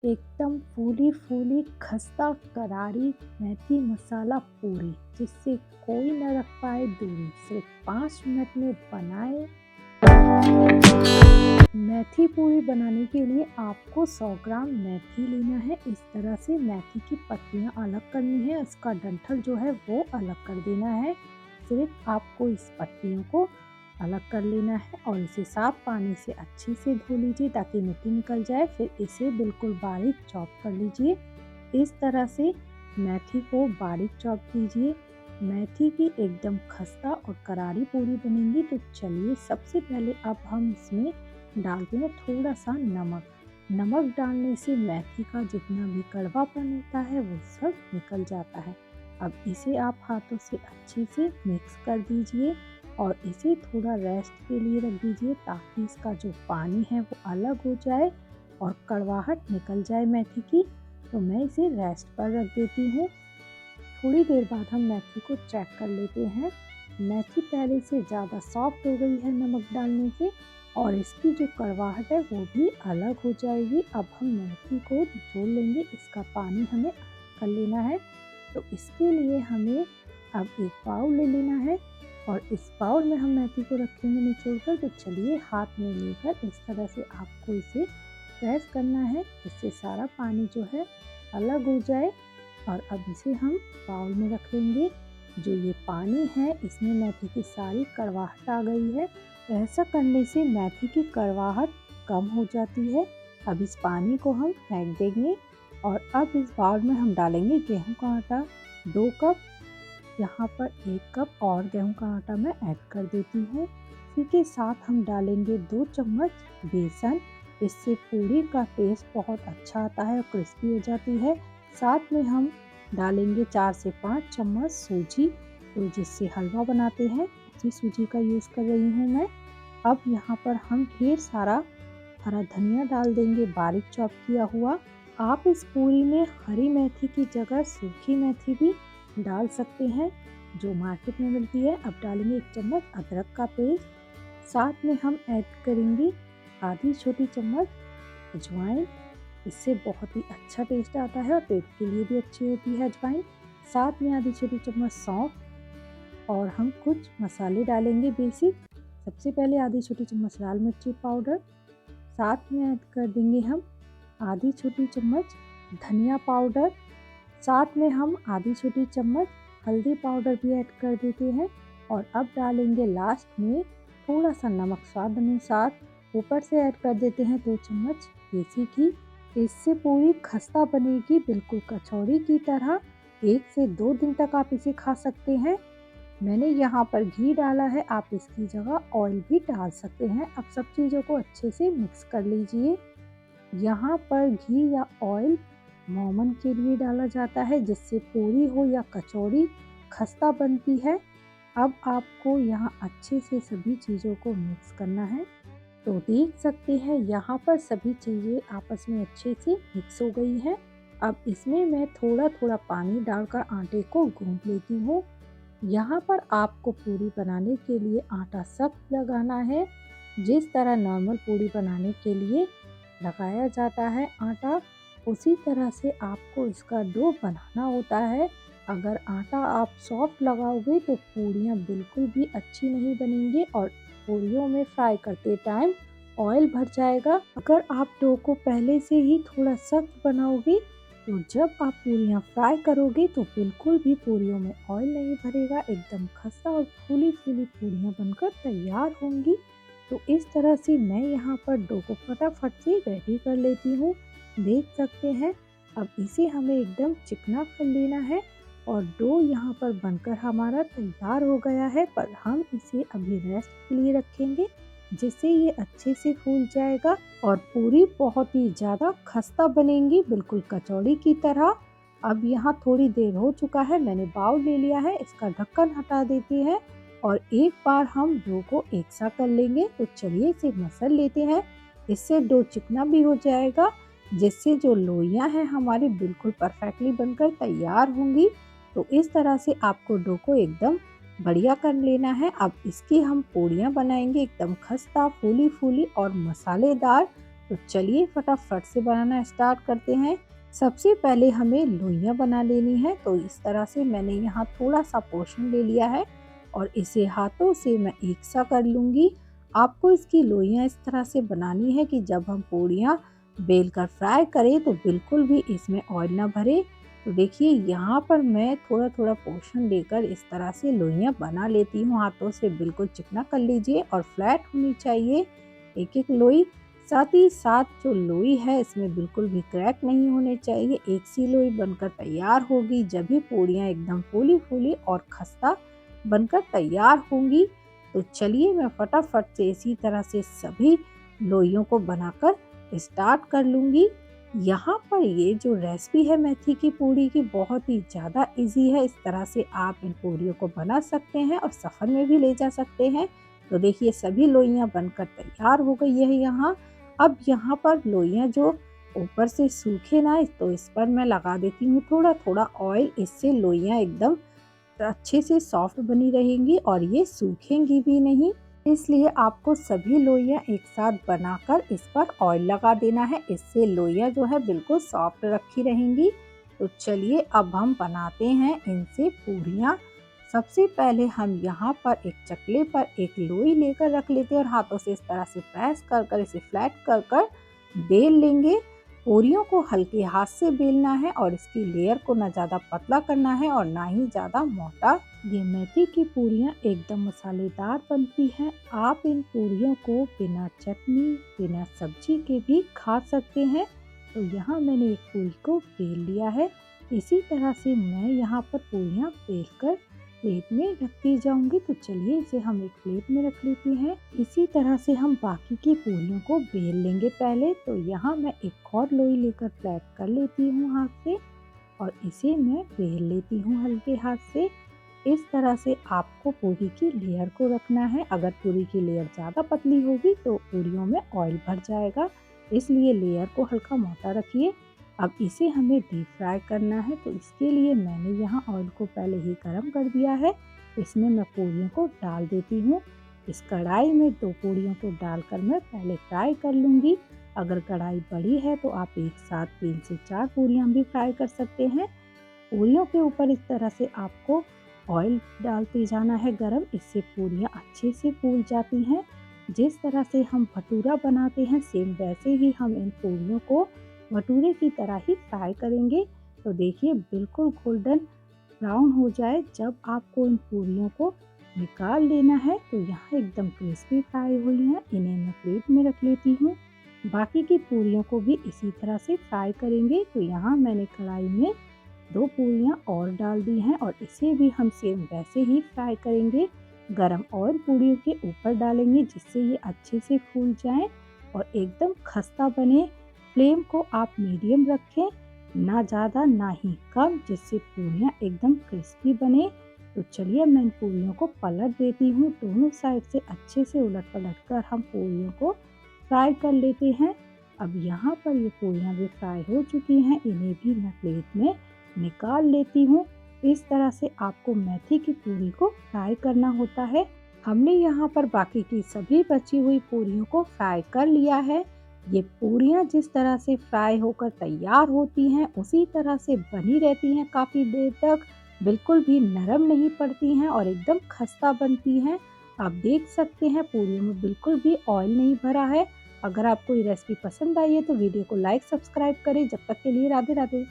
एकदम फूली फूली खस्ता करारी मेथी मसाला पूरी जिससे कोई न रख पाए दूरी। सिर्फ 5 मिनट में बनाए। मेथी पूरी बनाने के लिए आपको 100 ग्राम मेथी लेना है। इस तरह से मेथी की पत्तियां अलग करनी है, उसका डंठल जो है वो अलग कर देना है। सिर्फ आपको इस पत्तियों को अलग कर लेना है और इसे साफ पानी से अच्छे से धो लीजिए ताकि मिट्टी निकल जाए। फिर इसे बिल्कुल बारीक चॉप कर लीजिए। इस तरह से मेथी को बारीक चॉप कीजिए। मेथी की एकदम खस्ता और करारी पूरी बनेगी। तो चलिए सबसे पहले अब हम इसमें डालते हैं थोड़ा सा नमक। नमक डालने से मेथी का जितना भी कड़वापन होता है वो सब निकल जाता है। अब इसे आप हाथों से अच्छे से मिक्स कर दीजिए और इसे थोड़ा रेस्ट के लिए रख दीजिए ताकि इसका जो पानी है वो अलग हो जाए और कड़वाहट निकल जाए मेथी की। तो मैं इसे रेस्ट पर रख देती हूँ। थोड़ी देर बाद हम मेथी को चेक कर लेते हैं। मेथी पहले से ज़्यादा सॉफ्ट हो गई है नमक डालने से और इसकी जो कड़वाहट है वो भी अलग हो जाएगी। अब हम मेथी को निचोड़ लेंगे, इसका पानी हमें कर लेना है। तो इसके लिए हमें अब एक बाउल ले लेना है और इस बाउल में हम मेथी को रखेंगे निचोड़ कर। तो चलिए हाथ में लेकर इस तरह से आपको इसे प्रेस करना है जिससे सारा पानी जो है अलग हो जाए। और अब इसे हम बाउल में रख लेंगे। जो ये पानी है इसमें मेथी की सारी कड़वाहट आ गई है। तो ऐसा करने से मेथी की कड़वाहट कम हो जाती है। अब इस पानी को हम फेंक देंगे और अब इस बाउल में हम डालेंगे गेहूं का आटा 2 कप। यहाँ पर 1 कप और गेहूं का आटा मैं ऐड कर देती हूँ। इसी के साथ हम डालेंगे 2 चम्मच बेसन। इससे पूरी का टेस्ट बहुत अच्छा आता है और क्रिस्पी हो जाती है। साथ में हम डालेंगे 4 से 5 चम्मच सूजी। तो जिससे हलवा बनाते हैं उसी सूजी का यूज़ कर रही हूँ मैं। अब यहाँ पर हम ढेर सारा हरा धनिया डाल देंगे बारीक चॉप किया हुआ। आप इस पूरी में हरी मेथी की जगह सूखी मेथी भी डाल सकते हैं जो मार्केट में मिलती है। अब डालेंगे 1 चम्मच अदरक का पेस्ट। साथ में हम ऐड करेंगे आधी छोटी चम्मच अजवाइन। इससे बहुत ही अच्छा टेस्ट आता है और पेट के लिए भी अच्छी होती है अजवाइन। साथ में आधी छोटी चम्मच सौंफ और हम कुछ मसाले डालेंगे बेसिक। सबसे पहले आधी छोटी चम्मच लाल मिर्ची पाउडर। साथ में ऐड कर देंगे हम आधी छोटी चम्मच धनिया पाउडर। साथ में हम आधी छोटी चम्मच हल्दी पाउडर भी ऐड कर देते हैं। और अब डालेंगे लास्ट में थोड़ा सा नमक स्वाद अनुसार। ऊपर से ऐड कर देते हैं 2 चम्मच देसी घी। इससे पूरी खस्ता बनेगी बिल्कुल कचौड़ी की तरह। 1 से 2 दिन तक आप इसे खा सकते हैं। मैंने यहाँ पर घी डाला है, आप इसकी जगह ऑयल भी डाल सकते हैं। अब सब चीज़ों को अच्छे से मिक्स कर लीजिए। यहाँ पर घी या ऑयल मोमन के लिए डाला जाता है जिससे पूरी हो या कचौड़ी खस्ता बनती है। अब आपको यहाँ अच्छे से सभी चीज़ों को मिक्स करना है। तो देख सकते हैं यहाँ पर सभी चीज़ें आपस में अच्छे से मिक्स हो गई हैं। अब इसमें मैं थोड़ा थोड़ा पानी डालकर आटे को गूंद लेती हूँ। यहाँ पर आपको पूरी बनाने के लिए आटा सख्त लगाना है। जिस तरह नॉर्मल पूरी बनाने के लिए लगाया जाता है आटा, उसी तरह से आपको इसका डो बनाना होता है। अगर आटा आप सॉफ्ट लगाओगे तो पूरियाँ बिल्कुल भी अच्छी नहीं बनेंगी और पूरियों में फ्राई करते टाइम ऑयल भर जाएगा। अगर आप डो को पहले से ही थोड़ा सख्त बनाओगे तो जब आप पूरियाँ फ्राई करोगे तो बिल्कुल भी पूरियों में ऑयल नहीं भरेगा। एकदम खस्ता और फूली फूली पूरियाँ बनकर तैयार होंगी। तो इस तरह से मैं यहाँ पर डो को फटाफट से रेडी कर लेती हूँ। देख सकते हैं अब इसे हमें एकदम चिकना कर लेना है और डो यहाँ पर बनकर हमारा तैयार हो गया है। पर हम इसे अभी रेस्ट के लिए रखेंगे जिससे ये अच्छे से फूल जाएगा और पूरी बहुत ही ज़्यादा खस्ता बनेंगी बिल्कुल कचौड़ी की तरह। अब यहाँ थोड़ी देर हो चुका है, मैंने बाउल ले लिया है, इसका ढक्कन हटा देते हैं और एक बार हम डो को एक सा कर लेंगे। तो चलिए इसे मसल लेते हैं, इससे डो चिकना भी हो जाएगा जिससे जो लोइयाँ हैं हमारी बिल्कुल परफेक्टली बनकर तैयार होंगी। तो इस तरह से आपको डो को एकदम बढ़िया कर लेना है। अब इसकी हम पूड़ियाँ बनाएंगे एकदम खस्ता फूली फूली और मसालेदार। तो चलिए फटाफट से बनाना स्टार्ट करते हैं। सबसे पहले हमें लोइयाँ बना लेनी है। तो इस तरह से मैंने यहाँ थोड़ा सा पोर्शन ले लिया है और इसे हाथों से मैं एक सा कर लूँगी। आपको इसकी लोइयाँ इस तरह से बनानी है कि जब हम पूड़ियाँ बेल कर फ्राई करें तो बिल्कुल भी इसमें ऑयल ना भरे। तो देखिए यहाँ पर मैं थोड़ा थोड़ा पोर्शन लेकर इस तरह से लोइयाँ बना लेती हूँ। हाथों से बिल्कुल चिकना कर लीजिए और फ्लैट होनी चाहिए एक एक लोई। साथ ही साथ जो लोई है इसमें बिल्कुल भी क्रैक नहीं होने चाहिए। एक सी लोई बनकर तैयार होगी जब भी पूड़ियाँ एकदम फूली फूली और खस्ता बनकर तैयार होंगी। तो चलिए मैं फटाफट से इसी तरह से सभी लोइयों को बनाकर स्टार्ट कर लूँगी। यहाँ पर ये जो रेसिपी है मेथी की पूड़ी की बहुत ही ज़्यादा इजी है। इस तरह से आप इन पूड़ियों को बना सकते हैं और सफ़र में भी ले जा सकते हैं। तो देखिए सभी लोइयाँ बनकर तैयार हो गई है यहाँ। अब यहाँ पर लोइयाँ जो ऊपर से सूखे ना तो इस पर मैं लगा देती हूँ थोड़ा थोड़ा ऑयल। इससे लोइयाँ एकदम अच्छे से सॉफ्ट बनी रहेंगी और ये सूखेंगी भी नहीं। इसलिए आपको सभी लोइयाँ एक साथ बनाकर इस पर ऑयल लगा देना है। इससे लोइयाँ जो है बिल्कुल सॉफ्ट रखी रहेंगी। तो चलिए अब हम बनाते हैं इनसे पूड़ियाँ। सबसे पहले हम यहाँ पर एक चकले पर एक लोई लेकर रख लेते हैं और हाथों से इस तरह से प्रेस कर कर इसे फ्लैट कर कर बेल लेंगे। पूरियों को हल्के हाथ से बेलना है और इसकी लेयर को ना ज़्यादा पतला करना है और ना ही ज़्यादा मोटा। ये मेथी की पूरियाँ एकदम मसालेदार बनती हैं। आप इन पूरियों को बिना चटनी बिना सब्जी के भी खा सकते हैं। तो यहाँ मैंने एक पूरी को बेल लिया है। इसी तरह से मैं यहाँ पर पूरियाँ बेल कर प्लेट में रखती जाऊंगी। तो चलिए इसे हम एक प्लेट में रख लेते हैं। इसी तरह से हम बाकी की पूरियों को बेल लेंगे पहले। तो यहाँ मैं एक और लोई लेकर फ्लैट कर लेती हूँ हाथ से और इसे मैं बेल लेती हूँ हल्के हाथ से। इस तरह से आपको पूरी की लेयर को रखना है। अगर पूरी की लेयर ज़्यादा पतली होगी तो पूरियों में ऑयल भर जाएगा, इसलिए लेयर को हल्का मोटा रखिए। अब इसे हमें डीप फ्राई करना है। तो इसके लिए मैंने यहाँ ऑयल को पहले ही गर्म कर दिया है। इसमें मैं पूरियों को डाल देती हूँ। इस कढ़ाई में 2 पूरियों को डालकर मैं पहले फ्राई कर लूँगी। अगर कढ़ाई बड़ी है तो आप एक साथ 3 से 4 पूरियाँ भी फ्राई कर सकते हैं। पूरियों के ऊपर इस तरह से आपको ऑयल डालते जाना है गरम। इससे पूरियाँ अच्छे से फूल जाती हैं। जिस तरह से हम भटूरा बनाते हैं सेम वैसे ही हम इन पूरियों को भटूरे की तरह ही फ्राई करेंगे। तो देखिए बिल्कुल गोल्डन ब्राउन हो जाए जब आपको इन पूरियों को निकाल लेना है। तो यहाँ एकदम क्रिस्पी फ्राई हुई हैं। इन्हें मैं प्लेट में रख लेती हूँ। बाकी की पूरियों को भी इसी तरह से फ्राई करेंगे। तो यहाँ मैंने कढ़ाई में 2 पूरियाँ और डाल दी हैं और इसे भी हम सेम वैसे ही फ्राई करेंगे। गरम ऑयल पूरियों के ऊपर डालेंगे जिससे ये अच्छे से फूल जाएं और एकदम खस्ता बने। फ्लेम को आप मीडियम रखें, ना ज़्यादा ना ही कम, जिससे पूरियाँ एकदम क्रिस्पी बने। तो चलिए मैं इन पूरियों को पलट देती हूँ। दोनों साइड से अच्छे से उलट पलट कर हम पूरियों को फ्राई कर लेते हैं। अब यहाँ पर ये पूरियाँ भी फ्राई हो चुकी हैं। इन्हें भी मैं प्लेट में निकाल लेती हूँ। इस तरह से आपको मेथी की पूरी को फ्राई करना होता है। हमने यहाँ पर बाकी की सभी बची हुई पूरियों को फ्राई कर लिया है। ये पूरियाँ जिस तरह से फ्राई होकर तैयार होती हैं उसी तरह से बनी रहती हैं काफ़ी देर तक। बिल्कुल भी नरम नहीं पड़ती हैं और एकदम खस्ता बनती हैं। आप देख सकते हैं पूरियों में बिल्कुल भी ऑयल नहीं भरा है। अगर आपको ये रेसिपी पसंद आई है तो वीडियो को लाइक सब्सक्राइब करें। जब तक के लिए राधे राधे।